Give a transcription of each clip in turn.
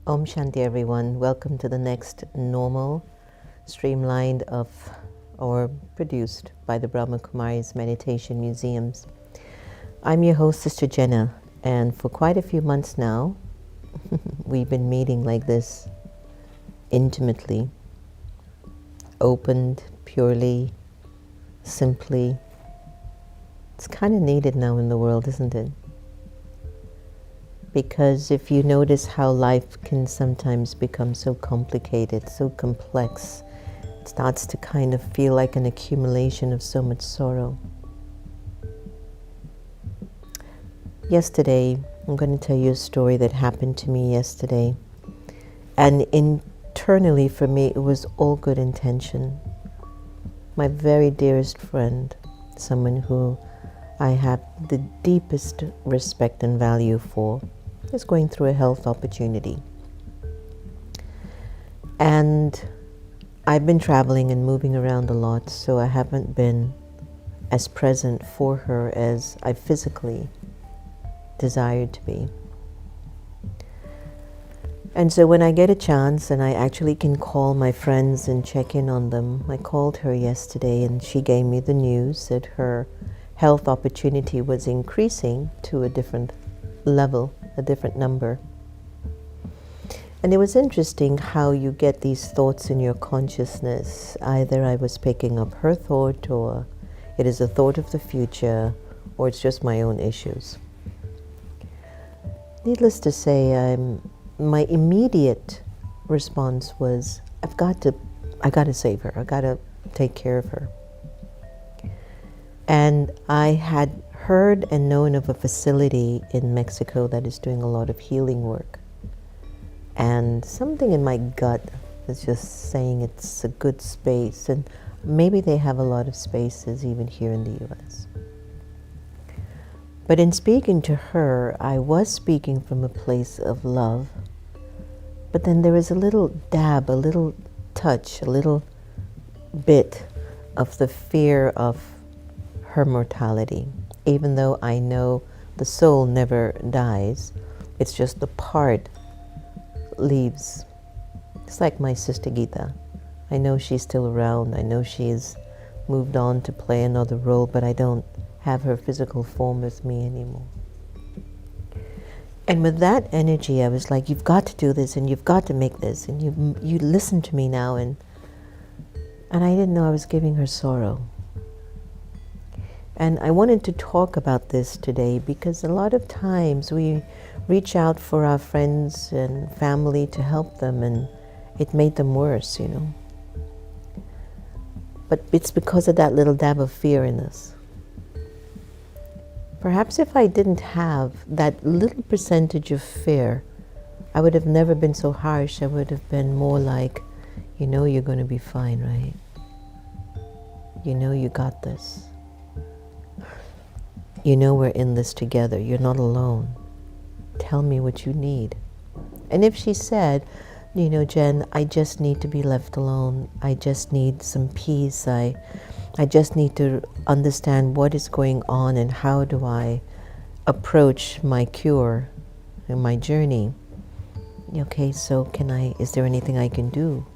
Om Shanti everyone. Welcome to the next normal, streamlined or produced by the Brahma Kumaris Meditation Museums. I'm your host, Sister Jenna, and for quite a few months now, we've been meeting like this, intimately, opened, purely, simply. It's kind of needed now in the world, isn't it? Because if you notice how life can sometimes become so complicated, so complex, it starts to kind of feel like an accumulation of so much sorrow. Yesterday, I'm going to tell you a story that happened to me yesterday. And internally for me, it was all good intention. My very dearest friend, someone who I have the deepest respect and value for, is going through a health opportunity. And I've been traveling and moving around a lot, so I haven't been as present for her as I physically desired to be. And so when I get a chance and I actually can call my friends and check in on them, I called her yesterday and she gave me the news that her health opportunity was increasing to a different level, a different number. And it was interesting how you get these thoughts in your consciousness. Either I was picking up her thought, or it is a thought of the future, or it's just my own issues. Needless to say, my immediate response was, I got to save her. I got to take care of her. And I had heard and known of a facility in Mexico that is doing a lot of healing work. And something in my gut was just saying it's a good space, and maybe they have a lot of spaces even here in the US. But in speaking to her, I was speaking from a place of love, but then there was a little dab, a little touch, a little bit of the fear of her mortality. Even though I know the soul never dies, it's just the part leaves. It's like my sister Gita. I know she's still around. I know she's moved on to play another role, but I don't have her physical form with me anymore. And with that energy, I was like, you've got to do this, and you've got to make this, and you listen to me now. And I didn't know I was giving her sorrow. And I wanted to talk about this today because a lot of times we reach out for our friends and family to help them, and it made them worse, you know. But it's because of that little dab of fear in us. Perhaps if I didn't have that little percentage of fear, I would have never been so harsh. I would have been more like, you know you're going to be fine, right? You know you got this. You know we're in this together. You're not alone. Tell me what you need. And if she said, you know, Jen, I just need to be left alone. I just need some peace. I just need to understand what is going on and how do I approach my cure and my journey. Okay, so is there anything I can do?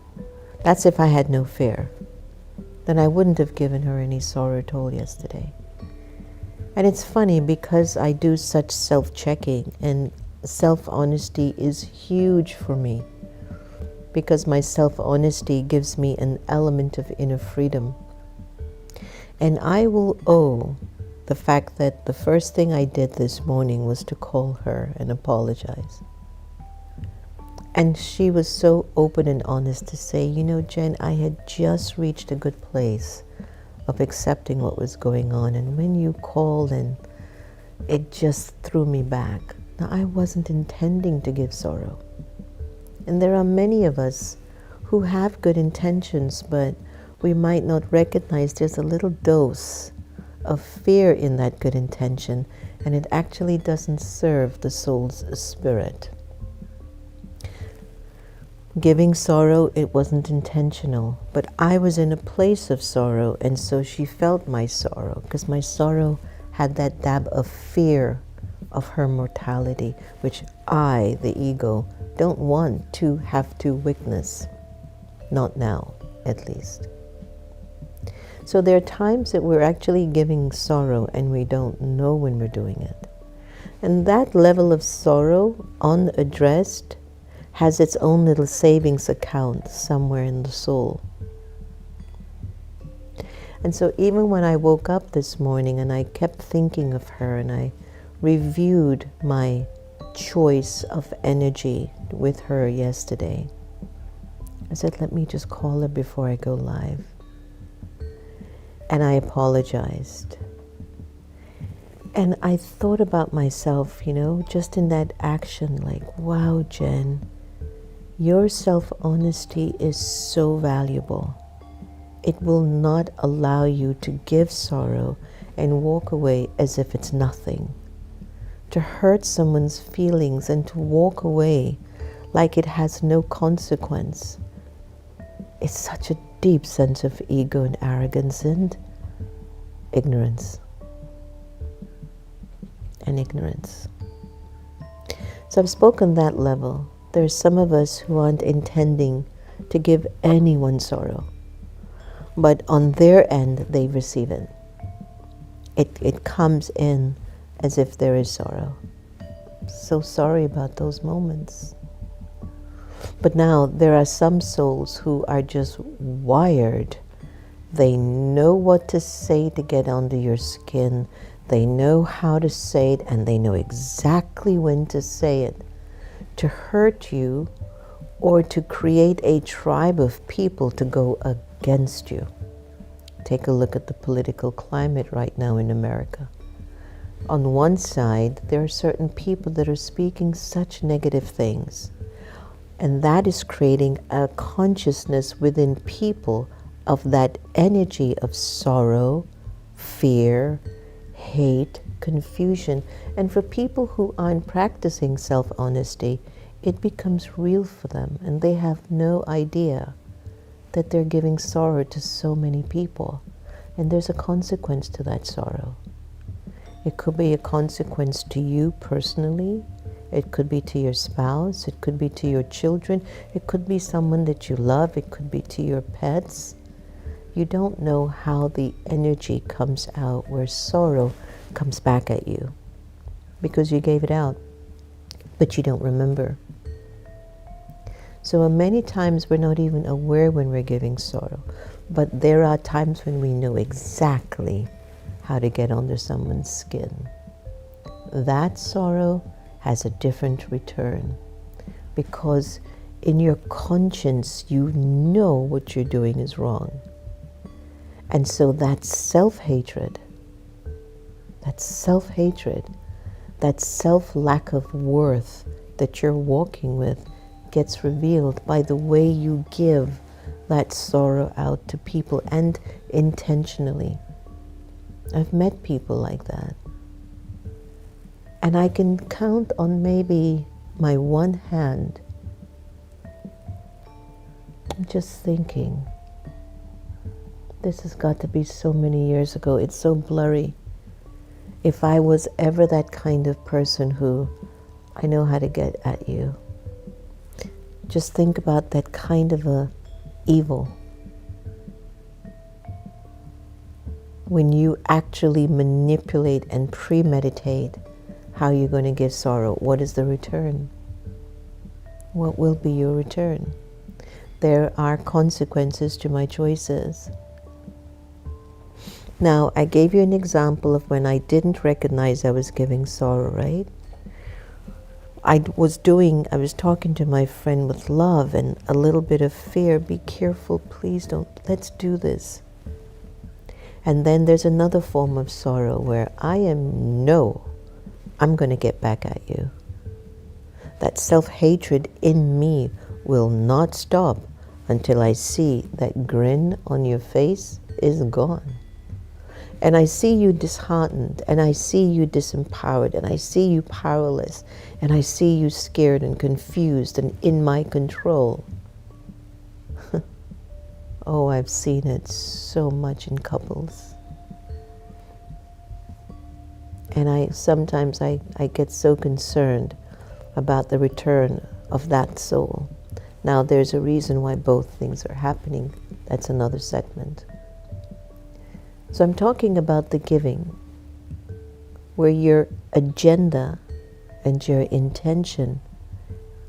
That's if I had no fear. Then I wouldn't have given her any sorrow at all yesterday. And it's funny because I do such self-checking, and self-honesty is huge for me, because my self-honesty gives me an element of inner freedom. And I will owe the fact that the first thing I did this morning was to call her and apologize. And she was so open and honest to say, you know, Jen, I had just reached a good place of accepting what was going on, and when you called, and it just threw me back. Now, I wasn't intending to give sorrow. And there are many of us who have good intentions, but we might not recognize there's a little dose of fear in that good intention, and it actually doesn't serve the soul's spirit. Giving sorrow, it wasn't intentional, but I was in a place of sorrow, and so she felt my sorrow, because my sorrow had that dab of fear of her mortality, which I, the ego, don't want to have to witness. Not now, at least. So there are times that we're actually giving sorrow and we don't know when we're doing it. And that level of sorrow, unaddressed, has its own little savings account somewhere in the soul. And so even when I woke up this morning and I kept thinking of her and I reviewed my choice of energy with her yesterday, I said, let me just call her before I go live. And I apologized. And I thought about myself, just in that action, like, wow, Jen, your self-honesty is so valuable. It will not allow you to give sorrow and walk away as if it's nothing. To hurt someone's feelings and to walk away like it has no consequence. It's such a deep sense of ego and arrogance and ignorance. And ignorance. So I've spoken that level. There's some of us who aren't intending to give anyone sorrow, but on their end they receive it. It comes in as if there is sorrow. So sorry about those moments. But now there are some souls who are just wired. They know what to say to get under your skin. They know how to say it, and they know exactly when to say it, to hurt you or to create a tribe of people to go against you. Take a look at the political climate right now in America. On one side, there are certain people that are speaking such negative things, and that is creating a consciousness within people of that energy of sorrow, fear, hate, confusion. And for people who aren't practicing self-honesty, it becomes real for them, and they have no idea that they're giving sorrow to so many people. And there's a consequence to that sorrow. It could be a consequence to you personally. It could be to your spouse. It could be to your children. It could be someone that you love. It could be to your pets. You don't know how the energy comes out where sorrow comes back at you because you gave it out, but you don't remember. So many times we're not even aware when we're giving sorrow, but there are times when we know exactly how to get under someone's skin. That sorrow has a different return because in your conscience you know what you're doing is wrong. And so that self-hatred, that self-lack of worth that you're walking with gets revealed by the way you give that sorrow out to people, and intentionally. I've met people like that. And I can count on maybe my one hand. I'm just thinking, this has got to be so many years ago. It's so blurry. If I was ever that kind of person who, I know how to get at you. Just think about that kind of a evil. When you actually manipulate and premeditate how you're going to give sorrow, what is the return? What will be your return? There are consequences to my choices. Now, I gave you an example of when I didn't recognize I was giving sorrow, right? I was talking to my friend with love and a little bit of fear. Be careful, please don't, let's do this. And then there's another form of sorrow where I'm going to get back at you. That self-hatred in me will not stop until I see that grin on your face is gone. And I see you disheartened, and I see you disempowered, and I see you powerless, and I see you scared and confused and in my control. Oh, I've seen it so much in couples. And sometimes I get so concerned about the return of that soul. Now there's a reason why both things are happening. That's another segment. So I'm talking about the giving, where your agenda and your intention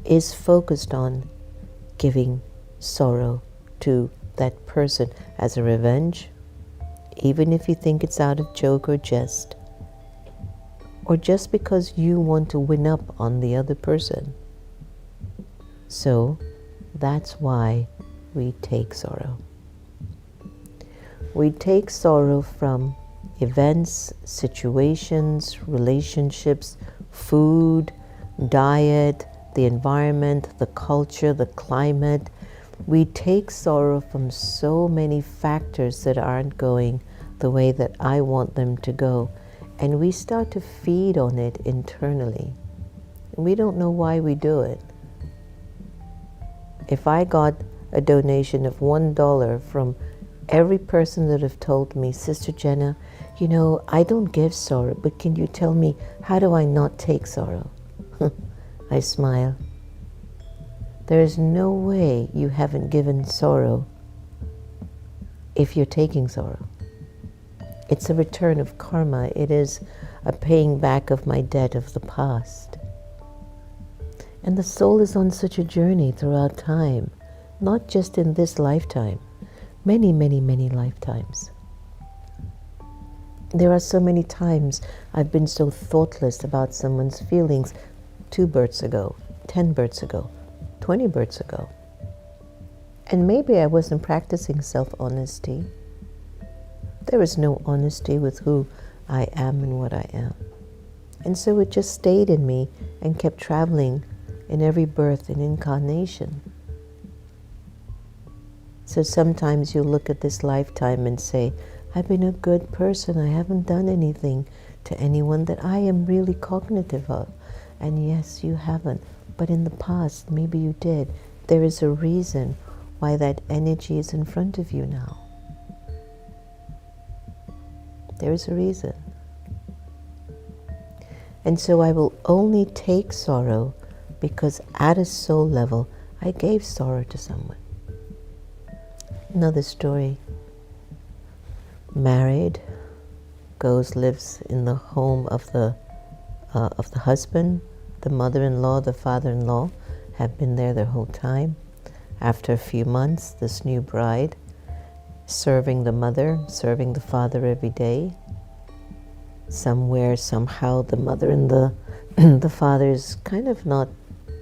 is focused on giving sorrow to that person as a revenge, even if you think it's out of joke or jest, or just because you want to win up on the other person. So that's why we take sorrow. We take sorrow from events, situations, relationships, food, diet, the environment, the culture, the climate. We take sorrow from so many factors that aren't going the way that I want them to go. And we start to feed on it internally. And we don't know why we do it. If I got a donation of $1 from every person that have told me, Sister Jenna, you know, I don't give sorrow, but can you tell me, how do I not take sorrow? I smile. There is no way you haven't given sorrow if you're taking sorrow. It's a return of karma. It is a paying back of my debt of the past. And the soul is on such a journey throughout time, not just in this lifetime, many, many, many lifetimes. There are so many times I've been so thoughtless about someone's feelings 2 births ago, 10 births ago, 20 births ago. And maybe I wasn't practicing self-honesty. There was no honesty with who I am and what I am. And so it just stayed in me and kept traveling in every birth and incarnation. So sometimes you look at this lifetime and say, I've been a good person. I haven't done anything to anyone that I am really cognitive of. And yes, you haven't. But in the past, maybe you did. There is a reason why that energy is in front of you now. There is a reason. And so I will only take sorrow because at a soul level, I gave sorrow to someone. Another story. Married, lives in the home of the husband. The mother-in-law, the father-in-law have been there their whole time. After a few months, this new bride, serving the mother, serving the father every day. Somewhere, somehow, the mother and the father's kind of not,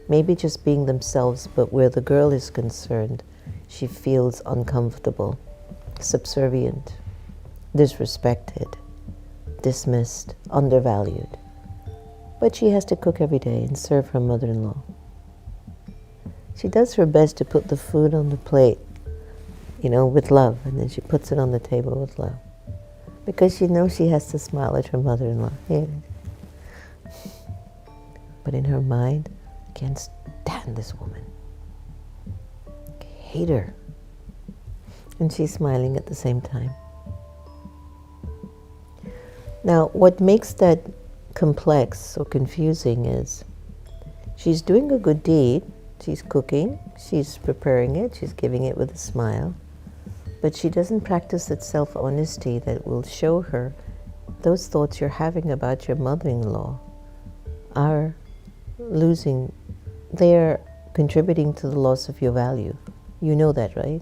maybe just being themselves, but where the girl is concerned, she feels uncomfortable, subservient, disrespected, dismissed, undervalued. But she has to cook every day and serve her mother-in-law. She does her best to put the food on the plate, with love, and then she puts it on the table with love. Because she knows she has to smile at her mother-in-law. But in her mind, I can't stand this woman. I hate her. And she's smiling at the same time. Now, what makes that complex or confusing is she's doing a good deed, she's cooking, she's preparing it, she's giving it with a smile, but she doesn't practice that self-honesty that will show her those thoughts you're having about your mother-in-law are they're contributing to the loss of your value. You know that, right?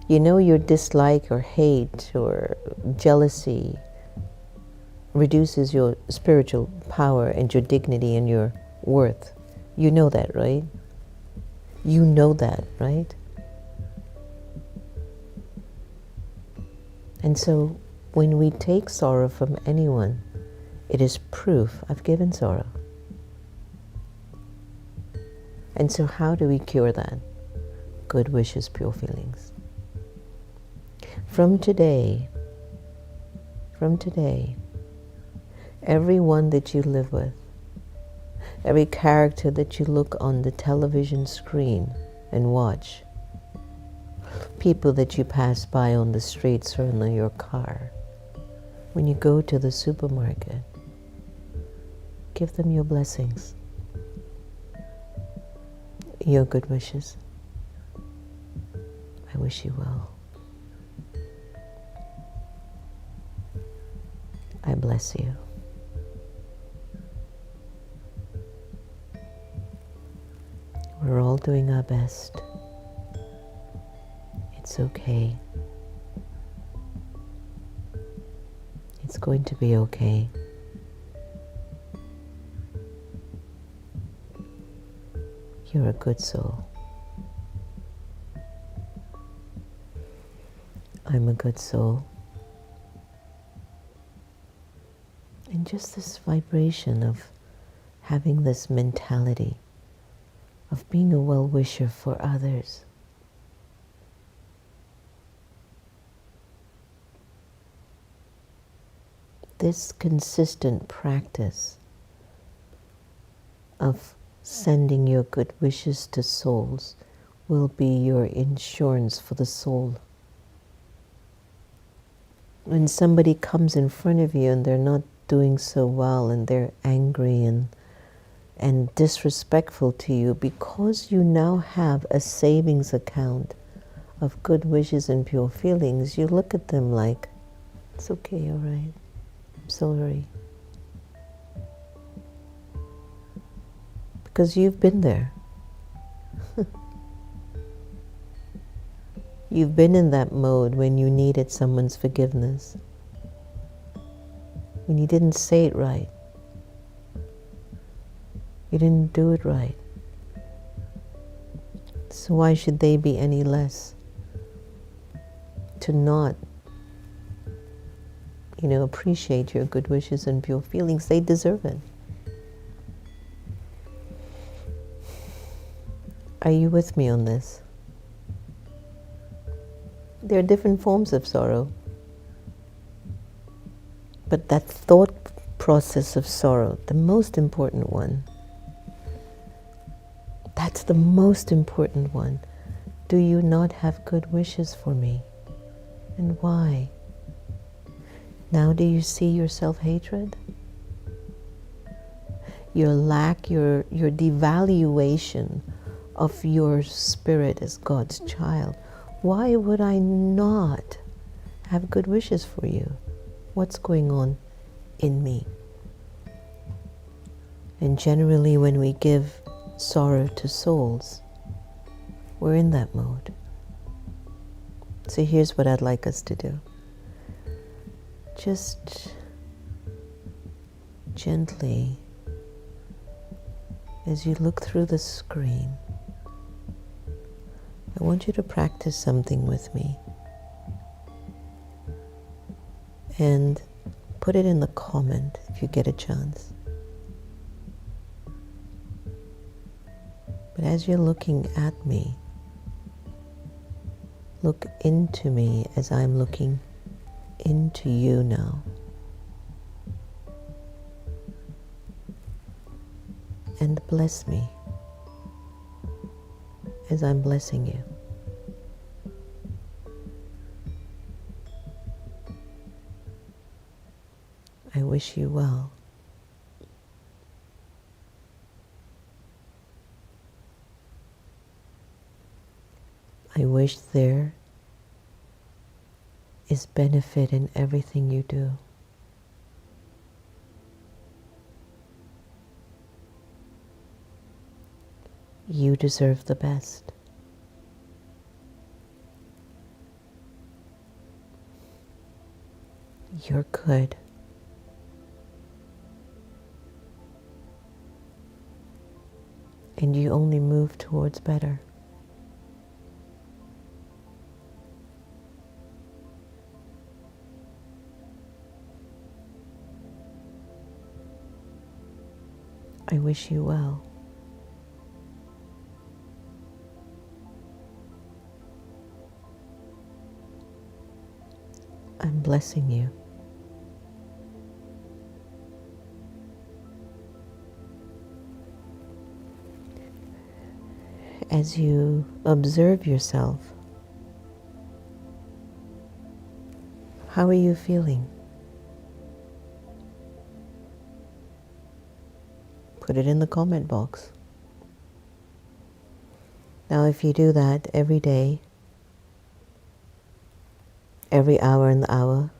You know your dislike or hate or jealousy reduces your spiritual power and your dignity and your worth. You know that, right? You know that, right? And so when we take sorrow from anyone, it is proof I've given sorrow. And so how do we cure that? Good wishes, pure feelings. From today, everyone that you live with, every character that you look on the television screen and watch, people that you pass by on the streets or in your car, When you go to the supermarket, give them your blessings, your good wishes. I wish you well. I bless you. We're all doing our best. It's okay. It's going to be okay. You're a good soul. I'm a good soul. And just this vibration of having this mentality of being a well-wisher for others. This consistent practice of sending your good wishes to souls will be your insurance for the soul. When somebody comes in front of you and they're not doing so well and they're angry and disrespectful to you, because you now have a savings account of good wishes and pure feelings, you look at them like, it's okay, all right, I'm sorry. Because you've been there. You've been in that mode when you needed someone's forgiveness, when you didn't say it right, you didn't do it right. So why should they be any less to not, appreciate your good wishes and pure feelings? They deserve it. Are you with me on this? There are different forms of sorrow. But that thought process of sorrow, the most important one, that's the most important one. Do you not have good wishes for me? And why? Now do you see your self-hatred? Your lack, your devaluation of your spirit as God's child. Why would I not have good wishes for you? What's going on in me? And generally when we give sorrow to souls, we're in that mode. So here's what I'd like us to do. Just gently, as you look through the screen, I want you to practice something with me. And put it in the comment if you get a chance. But as you're looking at me, look into me as I'm looking into you now. And bless me as I'm blessing you. I wish you well. I wish there is benefit in everything you do. You deserve the best. You're good. And you only move towards better. I wish you well. I'm blessing you. As you observe yourself, how are you feeling? Put it in the comment box. Now if you do that every day, every hour in the hour,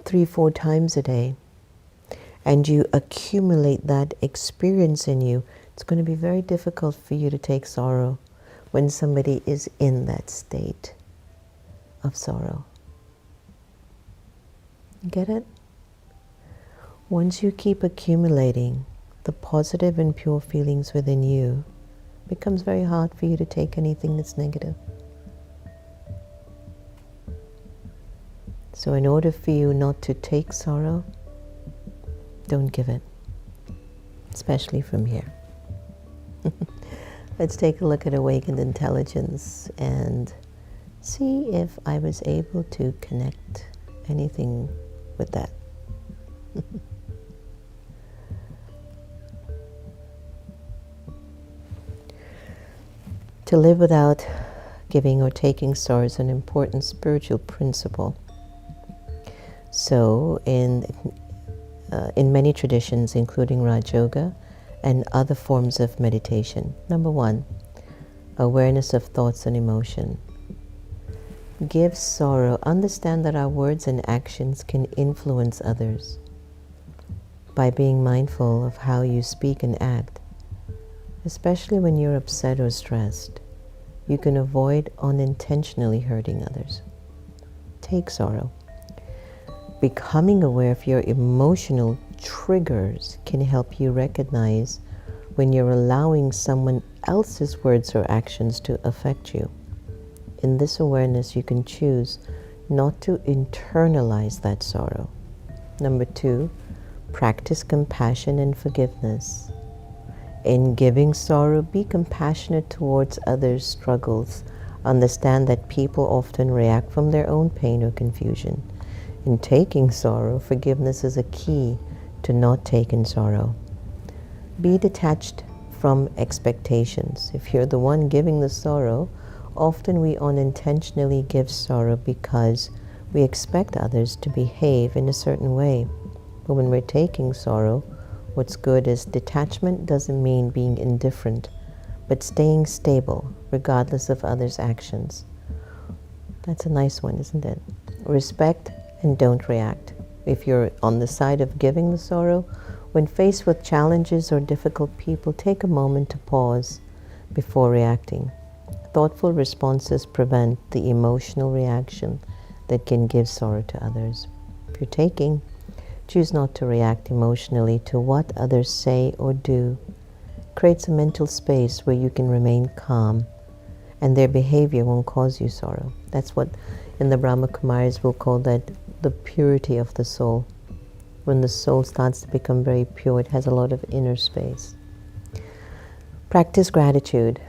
3-4 times a day, and you accumulate that experience in you, it's going to be very difficult for you to take sorrow when somebody is in that state of sorrow. Get it? Once you keep accumulating the positive and pure feelings within you, it becomes very hard for you to take anything that's negative. So in order for you not to take sorrow, don't give it, especially from here. Let's take a look at awakened intelligence and see if I was able to connect anything with that. To live without giving or taking sorrow is an important spiritual principle. So in many traditions, including Raj Yoga and other forms of meditation, number 1, awareness of thoughts and emotion. Give sorrow. Understand that our words and actions can influence others. By being mindful of how you speak and act, especially when you're upset or stressed, you can avoid unintentionally hurting others. Take sorrow. Becoming aware of your emotional triggers can help you recognize when you're allowing someone else's words or actions to affect you. In this awareness, you can choose not to internalize that sorrow. Number 2, practice compassion and forgiveness. In giving sorrow, be compassionate towards others' struggles. Understand that people often react from their own pain or confusion. In taking sorrow, forgiveness is a key to not taking sorrow. Be detached from expectations. If you're the one giving the sorrow, often we unintentionally give sorrow because we expect others to behave in a certain way. But when we're taking sorrow, what's good is detachment doesn't mean being indifferent, but staying stable regardless of others' actions. That's a nice one, isn't it? Respect and don't react. If you're on the side of giving the sorrow, when faced with challenges or difficult people, take a moment to pause before reacting. Thoughtful responses prevent the emotional reaction that can give sorrow to others. If you're taking, choose not to react emotionally to what others say or do. Create a mental space where you can remain calm and their behavior won't cause you sorrow. That's what in the Brahma Kumaris we'll call that the purity of the soul. When the soul starts to become very pure, it has a lot of inner space. Practice gratitude.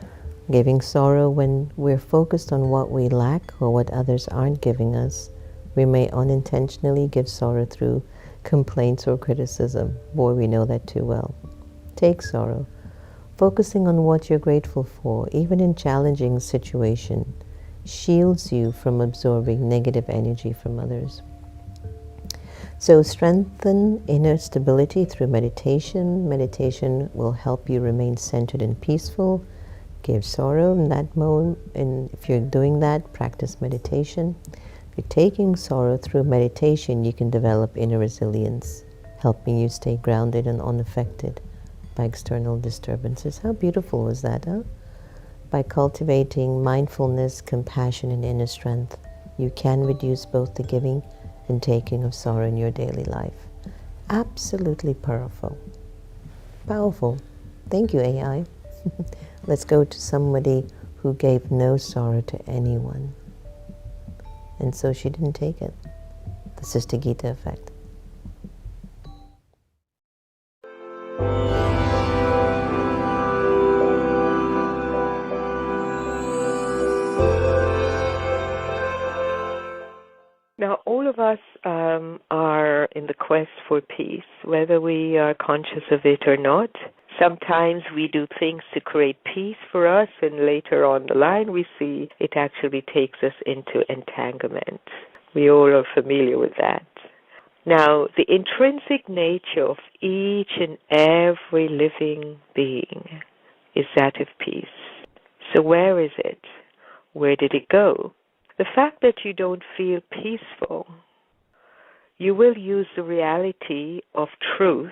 Giving sorrow when we're focused on what we lack or what others aren't giving us. We may unintentionally give sorrow through complaints or criticism. Boy, we know that too well. Take sorrow. Focusing on what you're grateful for, even in challenging situations, shields you from absorbing negative energy from others. So strengthen inner stability through meditation. Meditation will help you remain centered and peaceful. Give sorrow in that moment, and if you're doing that, practice meditation. If you're taking sorrow through meditation, you can develop inner resilience, helping you stay grounded and unaffected by external disturbances. How beautiful was that, huh? By cultivating mindfulness, compassion, and inner strength, you can reduce both the giving and taking of sorrow in your daily life. Absolutely powerful. Powerful. Thank you, AI. Let's go to somebody who gave no sorrow to anyone. And so she didn't take it. The Sister Gita effect. Now, all of us are in the quest for peace, whether we are conscious of it or not. Sometimes we do things to create peace for us, and later on the line we see it actually takes us into entanglement. We all are familiar with that. Now, the intrinsic nature of each and every living being is that of peace. So where is it? Where did it go? The fact that you don't feel peaceful, you will use the reality of truth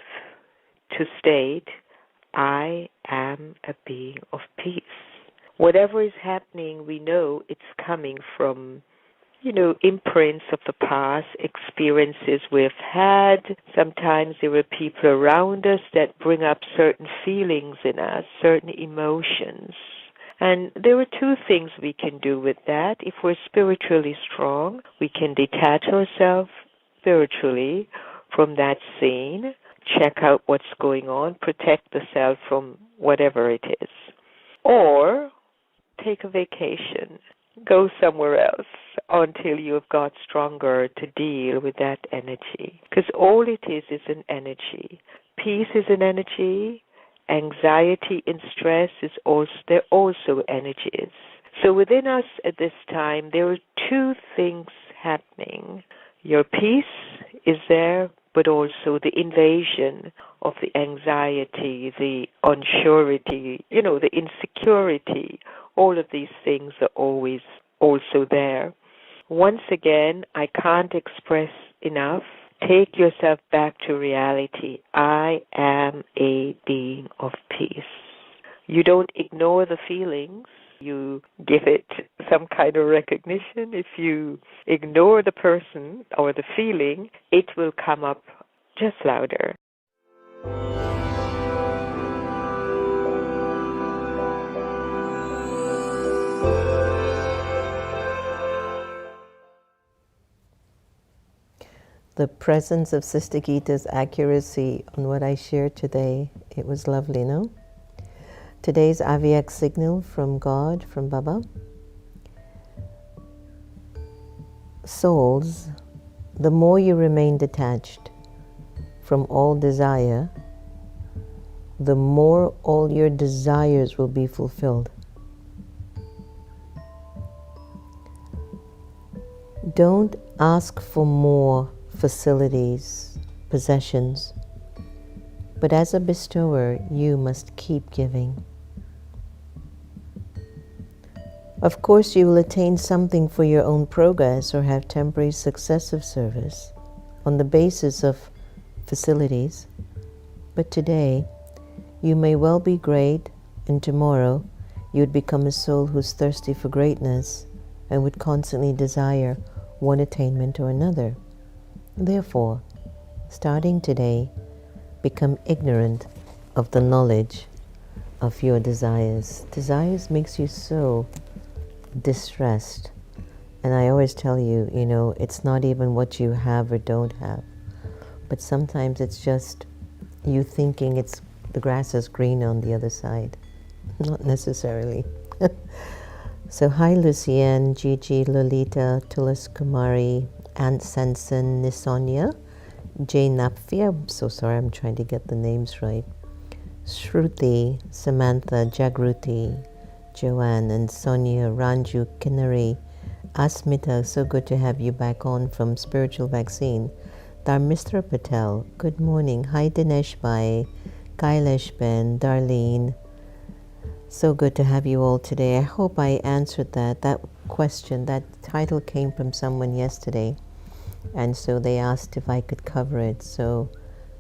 to state, I am a being of peace. Whatever is happening, we know it's coming from, imprints of the past, experiences we've had. Sometimes there are people around us that bring up certain feelings in us, certain emotions. And there are two things we can do with that. If we're spiritually strong, we can detach ourselves spiritually from that scene, check out what's going on, protect the self from whatever it is. Or take a vacation, go somewhere else until you've got stronger to deal with that energy. Because all it is an energy. Peace is an energy. Anxiety and stress they're also energies. So within us at this time, there are two things happening. Your peace is there, but also the invasion of the anxiety, the unsurety, the insecurity. All of these things are always also there. Once again, I can't express enough. Take yourself back to reality. I am a being of peace. You don't ignore the feelings. You give it some kind of recognition. If you ignore the person or the feeling, it will come up just louder. The presence of Sister Gita's accuracy on what I shared today, it was lovely, no? Today's Aviak signal from God, from Baba. Souls, the more you remain detached from all desire, the more all your desires will be fulfilled. Don't ask for more facilities, possessions, but as a bestower, you must keep giving. Of course, you will attain something for your own progress or have temporary success of service on the basis of facilities, but today you may well be great, and tomorrow you would become a soul who's thirsty for greatness and would constantly desire one attainment or another. Therefore, starting today, become ignorant of the knowledge of your desires. Desires makes you so distressed. And I always tell you, it's not even what you have or don't have. But sometimes it's just you thinking the grass is green on the other side. Not necessarily. So hi Lucienne, Gigi, Lolita, Tulis Kumari, Aunt Sanson, Nisonia, Jane Napfi, I'm so sorry, I'm trying to get the names right, Shruti, Samantha, Jagruti, Joanne, and Sonia, Ranju, Kinnari, Asmita, so good to have you back on from Spiritual Vaccine, Dharmistra Patel, good morning, hi Dinesh Bhai, Kailash Ben, Darlene, so good to have you all today. I hope I answered that question. That title came from someone yesterday, and so they asked if I could cover it. So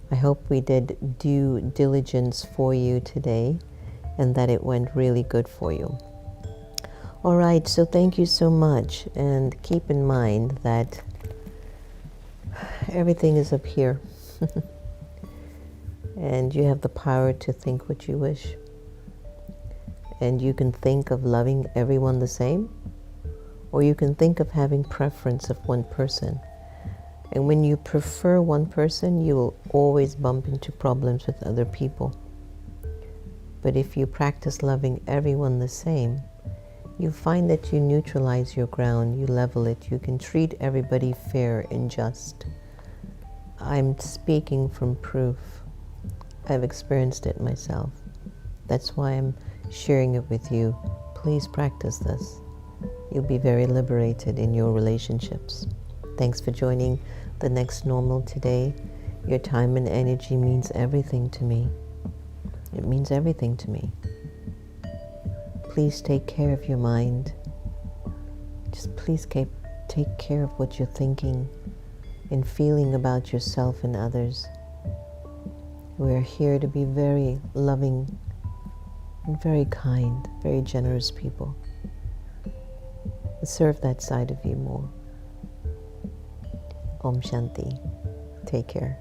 I hope we did due diligence for you today and that it went really good for you. All right, so thank you so much, and keep in mind that everything is up here and you have the power to think what you wish. And you can think of loving everyone the same, or you can think of having preference of one person. And when you prefer one person, you will always bump into problems with other people. But if you practice loving everyone the same, you find that you neutralize your ground, you level it, you can treat everybody fair and just. I'm speaking from proof. I've experienced it myself. That's why I'm sharing it with you. Please practice this. You'll be very liberated in your relationships. Thanks for joining the next normal today. Your time and energy means everything to me. It means everything to me. Please take care of your mind. Just please take care of what you're thinking and feeling about yourself and others. We are here to be very loving and very kind, very generous people. Serve that side of you more. Om Shanti. Take care.